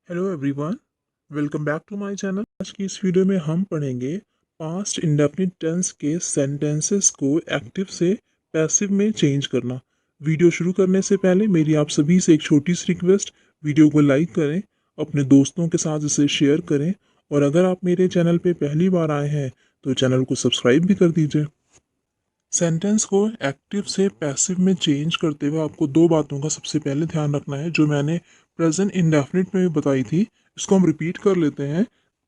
Hello everyone, welcome back to my channel. आज की इस वीडियो में हम पढ़ेंगे पास्ट इंडेफिनिट टेंस के सेंटेंसेस को एक्टिव से पैसिव में चेंज करना। वीडियो शुरू करने से पहले मेरी आप सभी से एक छोटी सी रिक्वेस्ट, वीडियो को लाइक करें, अपने दोस्तों के साथ इसे शेयर करें और अगर आप मेरे चैनल पे पहली बार आए हैं तो चैनल को सब्सक्राइब भी कर दीजिए। सेंटेंस को एक्टिव से पैसिव में चेंज करते हुए आपको दो बातों का सबसे पहले ध्यान रखना है, जो मैंने प्रेजेंट इंडेफिनिट में भी बताई थी। इसको हम रिपीट कर लेते हैं।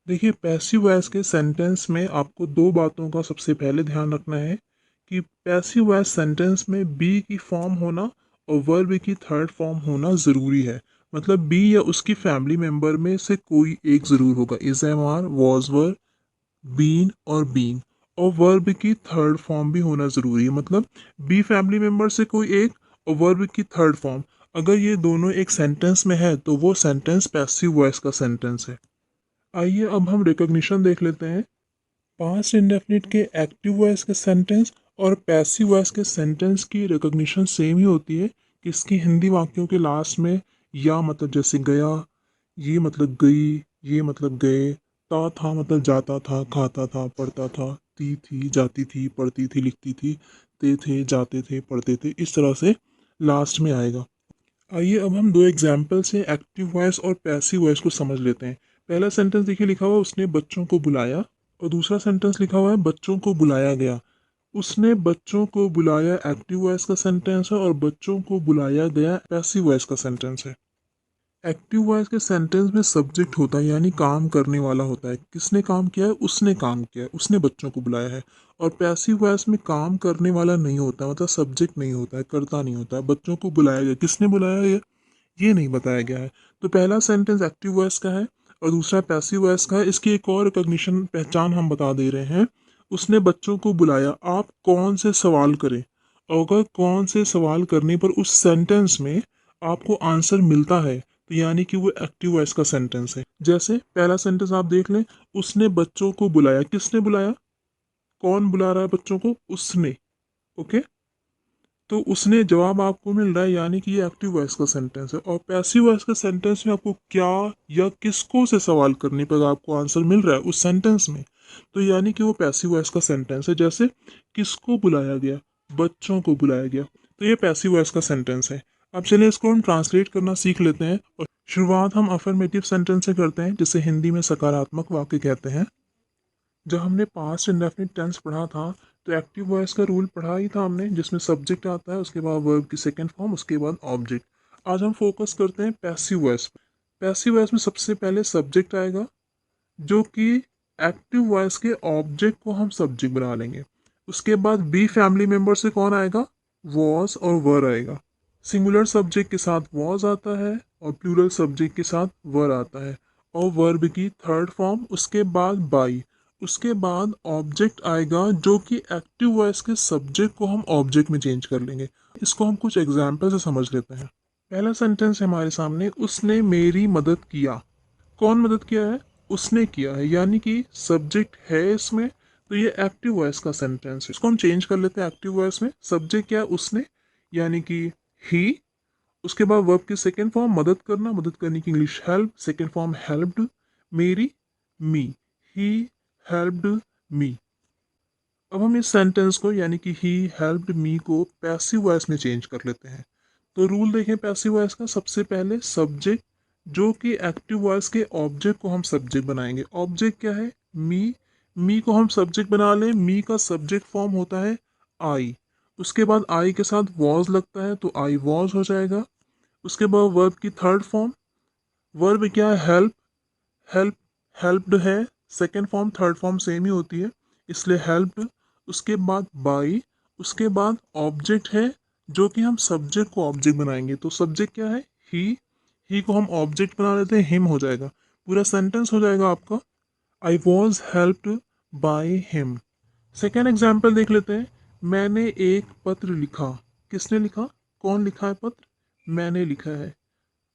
देखिए, पैसिव वॉइस के सेंटेंस में आपको दो बातों का सबसे पहले ध्यान रखना है कि पैसिव वॉइस सेंटेंस में बी की फॉर्म होना और वर्ब की थर्ड फॉर्म होना ज़रूरी है। मतलब बी या उसकी फैमिली मेंबर में से कोई एक ज़रूर होगा। Is, am, are, was, were, been और बीन। और वर्ब की थर्ड फॉर्म भी होना ज़रूरी है। मतलब बी फैमिली मेंबर से कोई एक और वर्ब की थर्ड फॉर्म, अगर ये दोनों एक सेंटेंस में है तो वो सेंटेंस पैसिव वॉइस का सेंटेंस है। आइए अब हम रिकॉग्निशन देख लेते हैं। पास्ट इंडेफिनिट के एक्टिव वॉइस के सेंटेंस और पैसिव वॉइस के सेंटेंस की रिकॉग्निशन सेम ही होती है कि इसकी हिंदी वाक्यों के लास्ट में या मतलब जैसे गया, ये मतलब गई, ये मतलब गए, ता था मतलब जाता था, खाता था, पढ़ता था, ती थी जाती थी, पढ़ती थी, लिखती थी, ते थे जाते थे, पढ़ते थे, इस तरह से लास्ट में आएगा। आइए अब हम दो एग्जाम्पल से एक्टिव वॉइस और पैसिव वॉइस को समझ लेते हैं। पहला सेंटेंस देखिए, लिखा हुआ उसने बच्चों को बुलाया, और दूसरा सेंटेंस लिखा हुआ है बच्चों को बुलाया गया। उसने बच्चों को बुलाया एक्टिव वॉइस का सेंटेंस है और बच्चों को बुलाया गया पैसिव वॉइस का सेंटेंस है। एक्टिव वॉइस के सेंटेंस में सब्जेक्ट होता है, यानी काम करने वाला होता है। किसने काम किया है? उसने काम किया है, उसने बच्चों को बुलाया है। और पैसिव वॉइस में काम करने वाला नहीं होता, मतलब सब्जेक्ट नहीं होता है, करता नहीं होता है। बच्चों को बुलाया गया, किसने बुलाया है ये नहीं बताया गया है। तो पहला सेंटेंस एक्टिव वॉइस का है और दूसरा पैसिव वॉइस का है। इसकी एक और रिकॉग्निशन पहचान हम बता दे रहे हैं। उसने बच्चों को बुलाया, आप कौन से सवाल करें, अगर कौन से सवाल करने पर उस सेंटेंस में आपको आंसर मिलता है तो यानी कि वो एक्टिव वॉइस का सेंटेंस है। जैसे पहला सेंटेंस आप देख लें, उसने बच्चों को बुलाया, किसने बुलाया? कौन बुला रहा है बच्चों को? उसने। ओके, तो उसने जवाब आपको मिल रहा है, यानी कि ये एक्टिव वॉइस का सेंटेंस है। और पैसिव वॉइस का सेंटेंस में आपको क्या या किसको से सवाल करने पर आपको आंसर मिल रहा है उस सेंटेंस में, तो यानी कि वो पैसिव वॉइस का सेंटेंस है। जैसे किसको बुलाया गया? बच्चों को बुलाया गया, तो ये पैसिव वॉइस का सेंटेंस है। अब चलिए इसको हम ट्रांसलेट करना सीख लेते हैं और शुरुआत हम अफर्मेटिव सेंटेंस से करते हैं, जिसे हिंदी में सकारात्मक वाक्य कहते हैं। जब हमने पास्ट इंडेफिनिट टेंस पढ़ा था तो एक्टिव वॉइस का रूल पढ़ा ही था हमने, जिसमें सब्जेक्ट आता है, उसके बाद वर्ब की सेकंड फॉर्म, उसके बाद ऑब्जेक्ट। आज हम फोकस करते हैं पैसिव वॉइस पर। पैसिव वॉइस में सबसे पहले सब्जेक्ट आएगा, जो कि एक्टिव वॉइस के ऑब्जेक्ट को हम सब्जेक्ट बना लेंगे। उसके बाद बी फैमिली मेंबर से कौन आएगा? वॉज और वर आएगा। सिंगुलर सब्जेक्ट के साथ वॉज आता है और प्लूरल सब्जेक्ट के साथ वर आता है, और वर्ब की थर्ड फॉर्म, उसके बाद बाई। उसके बाद ऑब्जेक्ट आएगा, जो कि एक्टिव वॉइस के सब्जेक्ट को हम ऑब्जेक्ट में चेंज कर लेंगे। इसको हम कुछ एग्जाम्पल से समझ लेते हैं। पहला सेंटेंस है हमारे सामने, उसने मेरी मदद किया। कौन मदद किया है? उसने किया है, यानी कि सब्जेक्ट है इसमें, तो ये एक्टिव वॉइस का सेंटेंस है। इसको हम चेंज कर लेते हैं। एक्टिव वॉइस में सब्जेक्ट क्या है? उसने, यानी कि ही। उसके बाद वर्ब की सेकेंड फॉर्म मदद करना, मदद करने की English help, second form helped. मेरी, मी, ही हेल्प्ड मी। अब हम इस सेंटेंस को, यानी कि ही हेल्प्ड मी को पैसिव वॉइस में चेंज कर लेते हैं। तो रूल देखें पैसिव वॉइस का, सबसे पहले सब्जेक्ट, जो कि एक्टिव वॉइस के ऑब्जेक्ट को हम सब्जेक्ट बनाएंगे। ऑब्जेक्ट क्या है? मी। मी को हम सब्जेक्ट बना लें। मी का सब्जेक्ट फॉर्म होता है आई। उसके बाद आई के साथ वॉज लगता है तो आई वॉज हो जाएगा। उसके बाद वर्ब की थर्ड फॉर्म, वर्ब क्या है? हेल्प। हेल्प, हेल्प्ड है, second form third form same ही होती है, इसलिए हेल्प्ड। उसके बाद बाई। उसके बाद ऑब्जेक्ट है, जो कि हम सब्जेक्ट को ऑब्जेक्ट बनाएंगे। तो सब्जेक्ट क्या है? ही। ही को हम ऑब्जेक्ट बना लेते हैं, हिम हो जाएगा। पूरा सेंटेंस हो जाएगा आपका, आई was helped by him. Second example देख लेते हैं। मैंने एक पत्र लिखा। किसने लिखा? कौन लिखा है पत्र? मैंने लिखा है।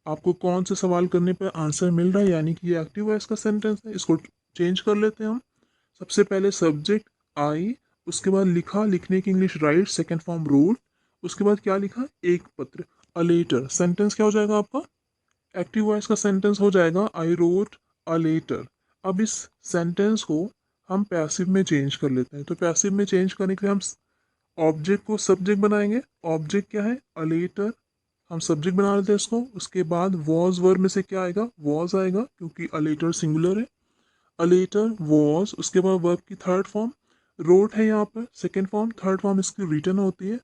आपको कौन से सवाल करने पर आंसर मिल रहा है, यानी कि ये एक्टिव वॉइस का सेंटेंस है। इसको चेंज कर लेते हैं हम। सबसे पहले सब्जेक्ट आई, उसके बाद लिखा, लिखने की English write, second form wrote. उसके बाद क्या लिखा? एक पत्र, अ लेटर। सेंटेंस क्या हो जाएगा आपका? एक्टिव वॉइस का सेंटेंस हो जाएगा आई रोट अ लेटर। अब इस सेंटेंस को हम पैसिव में चेंज कर लेते हैं। तो पैसिव में चेंज करने के लिए हम ऑब्जेक्ट को सब्जेक्ट बनाएंगे। ऑब्जेक्ट क्या है? A letter. हम सब्जेक्ट बना लेते हैं इसको। उसके बाद वॉज वर्ब में से क्या आएगा? वॉज आएगा, क्योंकि अ लेटर सिंगुलर है। अ लेटर वॉज, उसके बाद वर्ब की थर्ड फॉर्म रोट है यहाँ पर, सेकेंड फॉर्म, थर्ड फॉर्म इसकी रिटन होती है।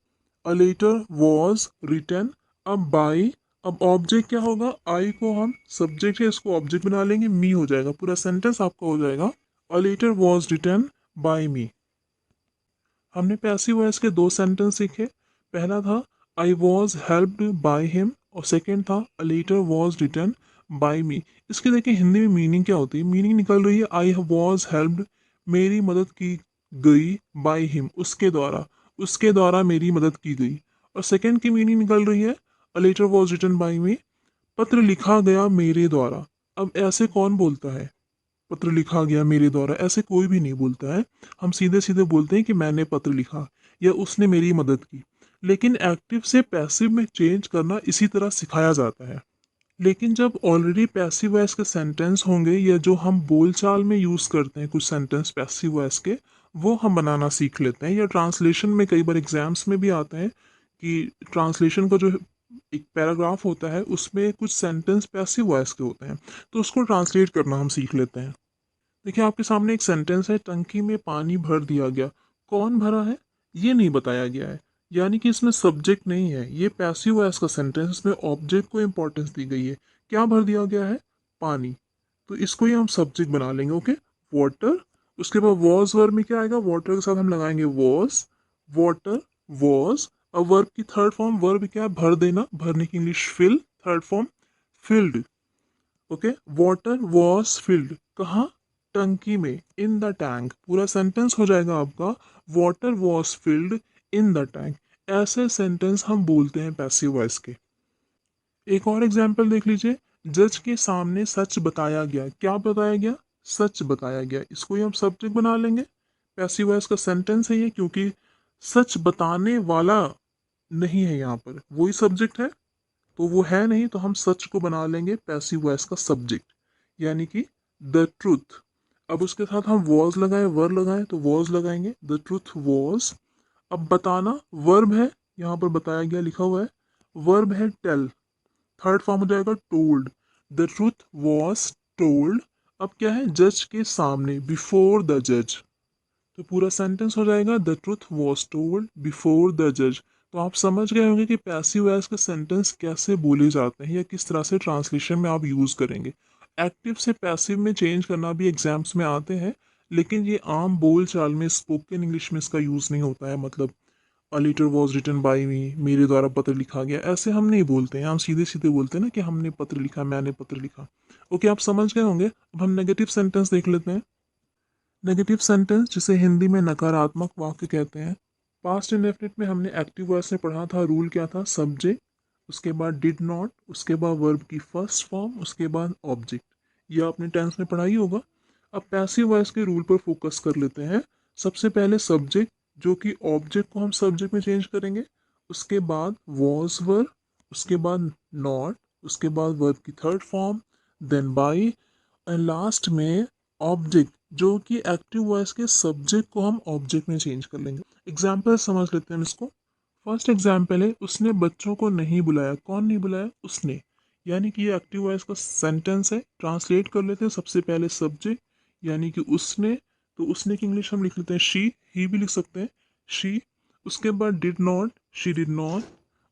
A letter was written. अब बाई, अब ऑब्जेक्ट क्या होगा? आई को हम सब्जेक्ट है, इसको ऑब्जेक्ट बना लेंगे, मी हो जाएगा। पूरा सेंटेंस आपका हो जाएगा a letter was written by me. हमने पैसिव वॉइस के दो सेंटेंस सीखे। पहला था I was helped by him, और सेकेंड था a letter was written by me. इसके देखिए हिंदी में मीनिंग क्या होती है? मीनिंग निकल रही है आई वॉज हेल्प्ड, मेरी मदद की गई, बाय हिम, उसके द्वारा मेरी मदद की गई। और सेकेंड की मीनिंग निकल रही है a letter was written by me, पत्र लिखा गया मेरे द्वारा। अब ऐसे कौन बोलता है? पत्र लिखा गया मेरे द्वारा, ऐसे कोई भी नहीं बोलता है। हम सीधे सीधे बोलते हैं कि मैंने पत्र लिखा या उसने मेरी मदद की। लेकिन एक्टिव से पैसिव में चेंज करना इसी तरह सिखाया जाता है। लेकिन जब ऑलरेडी पैसिव वॉइस के सेंटेंस होंगे, या जो हम बोलचाल में यूज करते हैं कुछ सेंटेंस पैसिव वॉइस के, वो हम बनाना सीख लेते हैं। या ट्रांसलेशन में कई बार एग्जाम्स में भी आता है कि ट्रांसलेशन का जो एक पैराग्राफ होता है उसमें कुछ सेंटेंस पैसिव वॉइस के होते हैं, तो उसको ट्रांसलेट करना हम सीख लेते हैं। देखिए आपके सामने एक सेंटेंस है, टंकी में पानी भर दिया गया। कौन भरा है ये नहीं बताया गया है, यानी कि इसमें सब्जेक्ट नहीं है। ये पैसिव वॉइस का सेंटेंस, इसमें ऑब्जेक्ट को इंपॉर्टेंस दी गई है। क्या भर दिया गया है? पानी। तो इसको ही हम सब्जेक्ट बना लेंगे। Okay, water. उसके बाद वॉज वर्ब में क्या आएगा? वाटर के साथ हम लगाएंगे वॉज, वाटर, वॉज। अब वर्ब की थर्ड फॉर्म, वर्ब क्या है? भर देना, भरने की English fill, third form filled. Okay, water was filled, कहाँ? टंकी में, इन द टैंक। पूरा सेंटेंस हो जाएगा आपका water was filled in the tank. ऐसे सेंटेंस हम बोलते हैं पैसिव वॉइस के। एक और एग्जाम्पल देख लीजिए। जज के सामने सच बताया गया। क्या बताया गया? सच बताया गया। इसको ही हम सब्जेक्ट बना लेंगे। पैसिव वॉइस का सेंटेंस है ये, क्योंकि सच बताने वाला नहीं है यहाँ पर, वही सब्जेक्ट है। तो वो है नहीं, तो हम सच को बना लेंगे पैसिव वॉइस का सब्जेक्ट, यानी कि द ट्रूथ। अब उसके साथ हम वॉज लगाए, वर लगाए, तो वॉज लगाएंगे, द ट्रूथ वॉज। अब बताना वर्ब है, यहाँ पर बताया गया लिखा हुआ है, वर्ब है टेल, थर्ड फॉर्म हो जाएगा told, the truth was told. अब क्या है? जज के सामने, बिफोर द जज। तो पूरा सेंटेंस हो जाएगा the truth was told before the जज। तो आप समझ गए होंगे कि पैसिव वॉइस के सेंटेंस कैसे बोले जाते हैं, या किस तरह से ट्रांसलेशन में आप यूज करेंगे। एक्टिव से पैसिव में चेंज करना भी एग्जाम्स में आते हैं, लेकिन ये आम बोल चाल में, स्पोकन इंग्लिश में इसका यूज नहीं होता है। मतलब a letter was written by me, मेरे द्वारा पत्र लिखा गया, ऐसे हम नहीं बोलते हैं। हम सीधे सीधे बोलते हैं ना कि हमने पत्र लिखा, मैंने पत्र लिखा। ओके, आप समझ गए होंगे। अब हम नेगेटिव सेंटेंस देख लेते हैं। नेगेटिव सेंटेंस जिसे हिंदी में नकारात्मक वाक्य कहते हैं। पास्ट इंडेफिनिट में हमने एक्टिव वॉइस में पढ़ा था, रूल क्या था? सब्जेक्ट, उसके बाद डिड नॉट, उसके बाद वर्ब की फर्स्ट फॉर्म, उसके बाद ऑब्जेक्ट। ये आपने टेंस में पढ़ा ही होगा। अब पैसिव वॉइस के रूल पर फोकस कर लेते हैं। सबसे पहले सब्जेक्ट, जो कि ऑब्जेक्ट को हम सब्जेक्ट में चेंज करेंगे। उसके बाद वॉज वर्ब, उसके बाद नॉट, उसके बाद वर्ब की third form, then by, and last में ऑब्जेक्ट, जो कि एक्टिव वॉइस के सब्जेक्ट को हम ऑब्जेक्ट में चेंज कर लेंगे। एग्जाम्पल समझ लेते हैं हम इसको। फर्स्ट एग्जाम्पल है, उसने बच्चों को नहीं बुलाया। कौन नहीं बुलाया? उसने। यानी कि ये एक्टिव वॉइस का सेंटेंस है। ट्रांसलेट कर लेते हैं। सबसे पहले सब्जेक्ट, यानी कि उसने, तो उसने की इंग्लिश हम लिख लेते हैं शी, ही भी लिख सकते हैं शी। उसके बाद did not, she did not.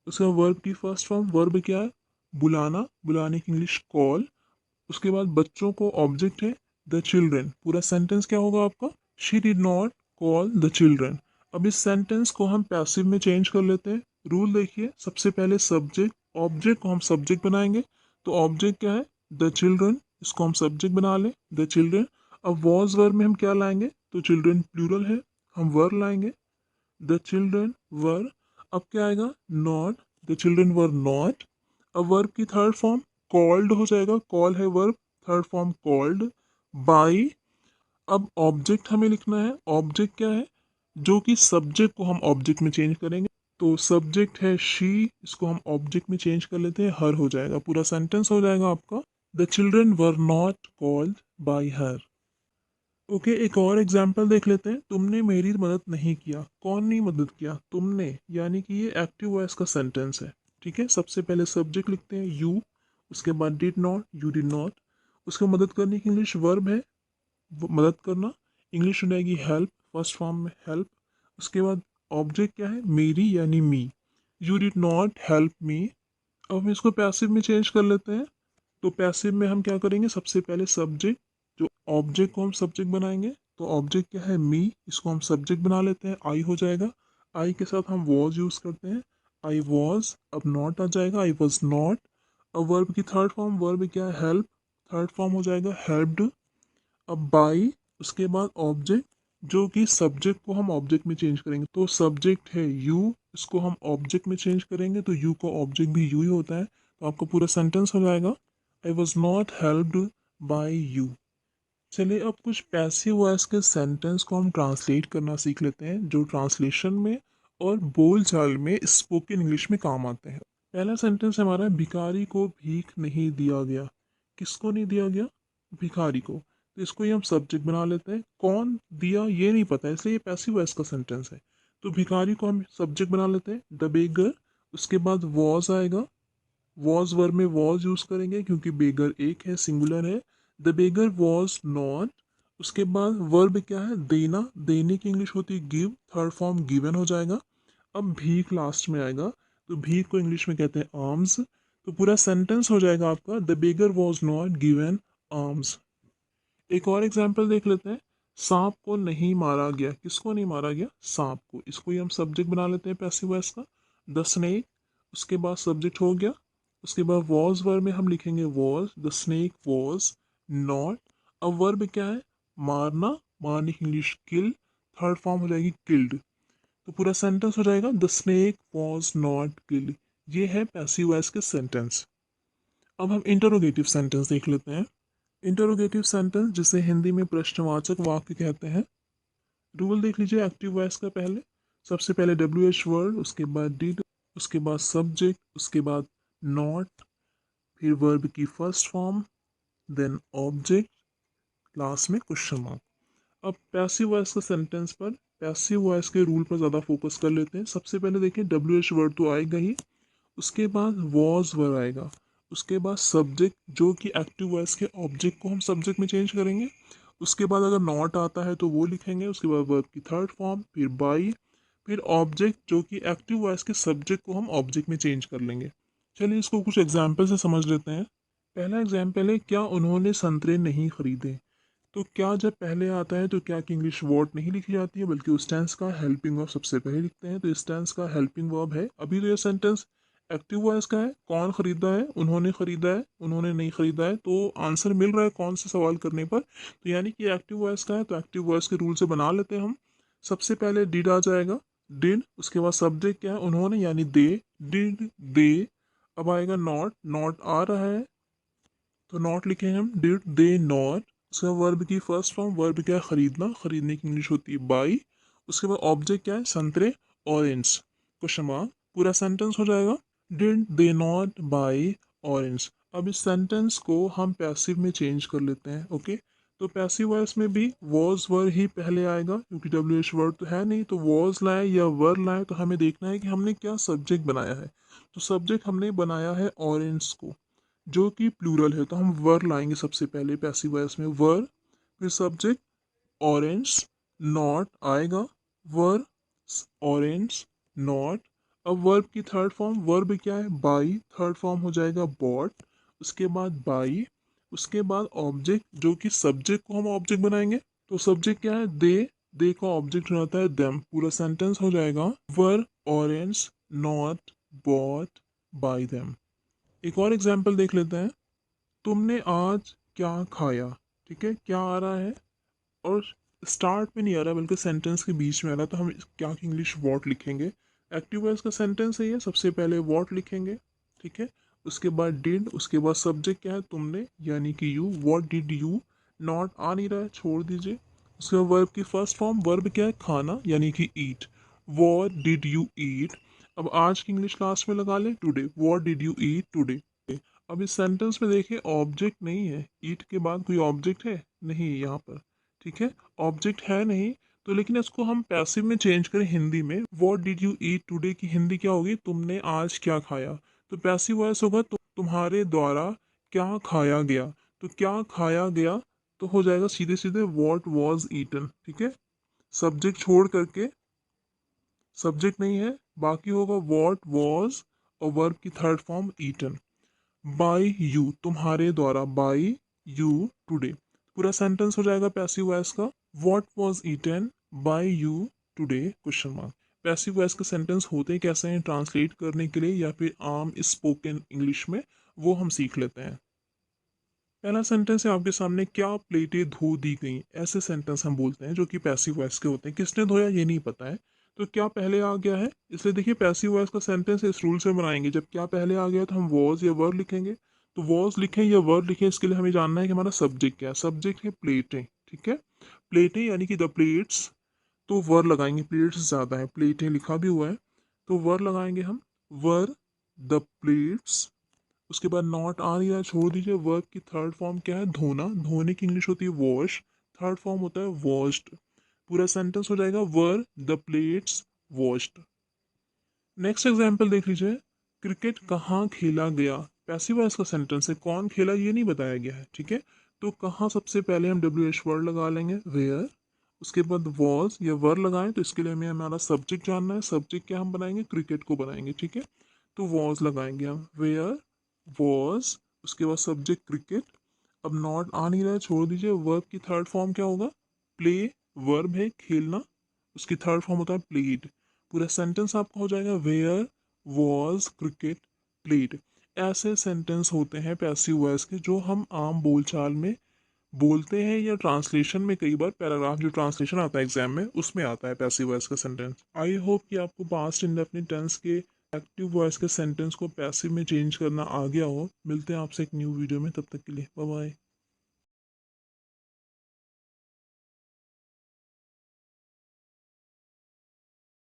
उसके बाद वर्ब की फर्स्ट फॉर्म, वर्ब क्या है? बुलाना, बुलाने की इंग्लिश कॉल। उसके बाद बच्चों को ऑब्जेक्ट है द चिल्ड्रन। पूरा सेंटेंस क्या होगा आपका? She did not call the children. अब इस सेंटेंस को हम पैसिव में चेंज कर लेते हैं। रूल देखिए, सबसे पहले सब्जेक्ट, ऑब्जेक्ट को हम सब्जेक्ट बनाएंगे। तो ऑब्जेक्ट क्या है? The children. इसको हम सब्जेक्ट बना लें, द चिल्ड्रन। अब वॉज वर्ब में हम क्या लाएंगे? तो चिल्ड्रन प्लूरल है, हम वर लाएंगे, द चिल्ड्रन वर। अब क्या आएगा? Not, the children were not. अब वर्ब की थर्ड फॉर्म कॉल्ड हो जाएगा, कॉल है verb, third form called, by. अब ऑब्जेक्ट हमें लिखना है। ऑब्जेक्ट क्या है? जो कि सब्जेक्ट को हम ऑब्जेक्ट में चेंज करेंगे। तो सब्जेक्ट है शी, इसको हम ऑब्जेक्ट में चेंज कर लेते हैं, हर हो जाएगा, पूरा सेंटेंस हो जाएगा आपका। The children were not called by her. Okay, एक और एग्जाम्पल देख लेते हैं। तुमने मेरी मदद नहीं किया। कौन नहीं मदद किया? तुमने, यानी कि ये एक्टिव वॉइस का सेंटेंस है। ठीक है, सबसे पहले सब्जेक्ट लिखते हैं यू, उसके बाद did not, you did not. उसको मदद करने की इंग्लिश वर्ब है, मदद करना, इंग्लिश हो जाएगी हेल्प, फर्स्ट फॉर्म में हेल्प। उसके बाद ऑब्जेक्ट क्या है? मेरी यानी me. You did not help me. अब हम इसको पैसिव में चेंज कर लेते हैं। तो पैसिव में हम क्या करेंगे? सबसे पहले सब्जेक्ट, जो ऑब्जेक्ट को हम सब्जेक्ट बनाएंगे। तो ऑब्जेक्ट क्या है? मी, इसको हम सब्जेक्ट बना लेते हैं, आई हो जाएगा। आई के साथ हम वॉज यूज करते हैं, आई वॉज। अब नॉट आ जाएगा, आई वॉज नॉट। अब वर्ब की थर्ड फॉर्म, वर्ब क्या है? हेल्प, थर्ड फॉर्म हो जाएगा हेल्प्ड। अब बाई, उसके बाद ऑब्जेक्ट, जो कि सब्जेक्ट को हम ऑब्जेक्ट में चेंज करेंगे। तो सब्जेक्ट है यू, इसको हम ऑब्जेक्ट में चेंज करेंगे, तो यू का ऑब्जेक्ट भी यू ही होता है। तो आपका पूरा सेंटेंस हो जाएगा, I was not helped bye you. चलिए अब कुछ पैसिव वॉइस के सेंटेंस को हम ट्रांसलेट करना सीख लेते हैं, जो ट्रांसलेशन में और बोल चाल में स्पोकन इंग्लिश में काम आते हैं। पहला सेंटेंस हमारा है, भिखारी को भीख नहीं दिया गया। किसको नहीं दिया गया? भिखारी को। तो इसको ही हम सब्जेक्ट बना लेते हैं, कौन दिया ये नहीं पता, इसलिए ये पैसिव वॉइस का सेंटेंस है। तो भिखारी को हम सब्जेक्ट बना लेते हैं, द बेगर। उसके बाद वॉज आएगा, वॉज वर्ब में वॉज यूज करेंगे क्योंकि बेगर एक है, सिंगुलर है। The beggar was not. उसके बाद वर्ब क्या है? देना, देने की इंग्लिश होती है गिव, थर्ड फॉर्म गिवन हो जाएगा। अब भीख लास्ट में आएगा, तो भीख को इंग्लिश में कहते हैं आर्म्स। तो पूरा सेंटेंस हो जाएगा आपका, the beggar was not given arms. एक और एग्जाम्पल देख लेते हैं, सांप को नहीं मारा गया। किसको नहीं मारा गया? सांप को। इसको ही हम सब्जेक्ट बना लेते हैं पैसिव वॉइस का, द स्नेक। उसके बाद सब्जेक्ट हो गया। उसके बाद वॉज वर्ब में हम लिखेंगे was, the snake was not. अब वर्ब क्या है? मारना, मारने की इंग्लिश किल, थर्ड फॉर्म हो जाएगी किल्ड। तो पूरा सेंटेंस हो जाएगा, the snake was not killed. ये है पैसिव वॉइस के सेंटेंस। अब हम इंटरोगेटिव सेंटेंस देख लेते हैं। इंटरोगेटिव सेंटेंस, जिसे हिंदी में प्रश्नवाचक वाक्य कहते हैं। रूल देख लीजिए एक्टिव वॉइस का। पहले सबसे पहले डब्ल्यू एच वर्ड, उसके बाद डिड, उसके बाद सब्जेक्ट, उसके बाद नॉट, फिर वर्ब की first form, then object, last में क्वेश्चन मार्क। अब पैसिव वॉइस के सेंटेंस पर, पैसिव वॉइस के रूल पर ज़्यादा फोकस कर लेते हैं। सबसे पहले देखिए, डब्ल्यू एच वर्ड तो आएगा ही, उसके बाद वॉज वर्ड आएगा, उसके बाद सब्जेक्ट, जो कि एक्टिव वॉइस के ऑब्जेक्ट को हम सब्जेक्ट में चेंज करेंगे। उसके बाद अगर नॉट आता है तो वो लिखेंगे, उसके बाद वर्ब की थर्ड फॉर्म, फिर बाई, फिर ऑब्जेक्ट, जो कि एक्टिव वॉइस के सब्जेक्ट को हम ऑब्जेक्ट में चेंज कर लेंगे। चलिए इसको कुछ एग्जाम्पल से समझ लेते हैं। पहला एग्जाम्पल है, क्या उन्होंने संतरे नहीं खरीदे। तो क्या जब पहले आता है तो क्या की इंग्लिश वर्ड नहीं लिखी जाती है, बल्कि उस टेंस का हेल्पिंग वर्ब सबसे पहले लिखते हैं। तो इस टेंस का हेल्पिंग वर्ब है। अभी तो ये सेंटेंस एक्टिव वॉइस का है, कौन खरीदा है? उन्होंने खरीदा है, उन्होंने नहीं खरीदा है। तो आंसर मिल रहा है कौन से सवाल करने पर, तो यानी कि एक्टिव वॉइस का है। तो एक्टिव वॉइस के रूल से बना लेते हैं हम। सबसे पहले डिड आ जाएगा, डिड। उसके बाद सब्जेक्ट क्या है? उन्होंने यानी दे, डिड दे। अब आएगा नॉट, नॉट आ रहा है तो नॉट लिखेंगे हम, डिड दे नॉट। उसका वर्ब की फर्स्ट फॉर्म, वर्ब क्या है? खरीदना, खरीदने की इंग्लिश होती है बाई। उसके बाद ऑब्जेक्ट क्या है? संतरे, ऑरेंज, क्वेश्चन मार्क। पूरा सेंटेंस हो जाएगा, did they not by orange. अब इस सेंटेंस को हम पैसिव में चेंज कर लेते हैं। ओके, तो पैसिव वॉइस में भी वॉज वर ही पहले आएगा, क्योंकि डब्ल्यू एच वर्ड तो है नहीं। तो वॉज लाए या वर लाए, तो हमें देखना है कि हमने क्या सब्जेक्ट बनाया है। तो सब्जेक्ट हमने बनाया है ऑरेंज को, जो कि प्लूरल है। तो हम वर लाएंगे सबसे पहले पैसिव वॉइस में, वर, फिर सब्जेक्ट ऑरेंज, नॉट आएगा, वर ऑरेंज नॉट। अब वर्ब की थर्ड फॉर्म, वर्ब क्या है? बाई, थर्ड फॉर्म हो जाएगा बॉट। उसके बाद बाई, उसके बाद ऑब्जेक्ट, जो कि सब्जेक्ट को हम ऑब्जेक्ट बनाएंगे। तो सब्जेक्ट क्या है? दे का ऑब्जेक्ट रहता है देम। पूरा सेंटेंस हो जाएगा, were orange not bought by them. एक और एग्जाम्पल देख लेते हैं, तुमने आज क्या खाया। ठीक है, क्या आ रहा है और स्टार्ट में नहीं आ रहा बल्कि सेंटेंस के बीच में आ रहा है, तो हम क्या की इंग्लिश वॉट लिखेंगे। एक्टिव वॉइस का सेंटेंस है ये, सबसे पहले वॉट लिखेंगे। ठीक है, उसके बाद डिड, उसके बाद सब्जेक्ट क्या है? तुमने यानी कि you, what did you. Not आ नहीं रहा है, छोड़ दीजिए। उसके बाद वर्ब की फर्स्ट फॉर्म, वर्ब क्या है? खाना यानी कि ईट, वॉट डिड यू ईट। अब आज की इंग्लिश लास्ट में लगा लें, today what did you eat today. अब इस सेंटेंस में देखिए ऑब्जेक्ट नहीं है, ईट के बाद कोई ऑब्जेक्ट है नहीं यहाँ पर, ठीक है, ऑब्जेक्ट है नहीं। तो लेकिन इसको हम पैसिव में चेंज करें हिंदी में, what did you eat today की हिंदी क्या होगी, तुमने आज क्या खाया। तो पैसिव वॉइस होगा तुम्हारे द्वारा क्या खाया गया। तो क्या खाया गया तो हो जाएगा सीधे सीधे व्हाट वॉज ईटन, ठीक है। सब्जेक्ट छोड़ करके, सब्जेक्ट नहीं है, बाकी होगा व्हाट वॉज और वर्ब की third form eaten. By you तुम्हारे द्वारा, बाय यू टुडे, पूरा सेंटेंस हो जाएगा पैसिव वॉइस का। What was eaten by you today question mark. Passive voice के सेंटेंस होते कैसे हैं ट्रांसलेट करने के लिए या फिर आम स्पोकन इंग्लिश में, वो हम सीख लेते हैं। पहला सेंटेंस है आपके सामने, क्या प्लेटें धो दी गई। ऐसे सेंटेंस हम बोलते हैं जो कि पैसिव वॉइस के होते हैं। किसने धोया ये नहीं पता है, तो क्या पहले आ गया है, इसलिए देखिए पैसिव वॉइस का सेंटेंस इस रूल से बनाएंगे, जब क्या पहले आ गया तो हम वॉज या वर्ड लिखेंगे। तो वॉज लिखें या वर्ड लिखें, इसके लिए हमें जानना है कि हमारा सब्जेक्ट क्या है। सब्जेक्ट है प्लेटें, ठीक है, प्लेटें यानी कि द प्लेट्स। तो वर लगाएंगे, प्लेट्स ज़्यादा है, प्लेटें लिखा भी हुआ है तो वर लगाएंगे हम, वर द प्लेट्स। उसके बाद नॉट आ रही है, छोड़ दीजिए। वर्ब की थर्ड फॉर्म क्या है, धोना, धोने की इंग्लिश होती है वॉश, थर्ड फॉर्म होता है वॉश्ड। पूरा सेंटेंस हो जाएगा were the plates washed. Next example देख लीजिए, क्रिकेट कहाँ खेला गया। पैसिव वॉइस का सेंटेंस है, कौन खेला ये नहीं बताया गया है, ठीक है। तो कहाँ सबसे पहले हम डब्ल्यू एच वर्ड लगा लेंगे, वेयर। उसके बाद वॉज या वर लगाएं तो इसके लिए हमें हमारा सब्जेक्ट जानना है। सब्जेक्ट क्या हम बनाएंगे, क्रिकेट को बनाएंगे, ठीक है। तो वॉज लगाएंगे हम, वेयर वॉज, उसके बाद सब्जेक्ट क्रिकेट। अब नॉट आ नहीं रहा है, छोड़ दीजिए। वर्ब की थर्ड फॉर्म क्या होगा, प्ले, वर्ब है खेलना, उसकी थर्ड फॉर्म होता है प्लेड। पूरा सेंटेंस आपका हो जाएगा वेयर वॉज क्रिकेट प्लेड। ऐसे सेंटेंस होते हैं पैसिव वॉइस के जो हम आम बोलचाल में बोलते हैं, या ट्रांसलेशन में कई बार पैराग्राफ जो ट्रांसलेशन आता है एग्जाम में उसमें आता है पैसिव वॉइस का सेंटेंस। आई होप कि आपको पास्ट इंडेफिनिट टेंस के एक्टिव वॉइस के सेंटेंस को पैसिव में चेंज करना आ गया हो। मिलते हैं आपसे एक न्यू वीडियो में, तब तक के लिए बाय बाय।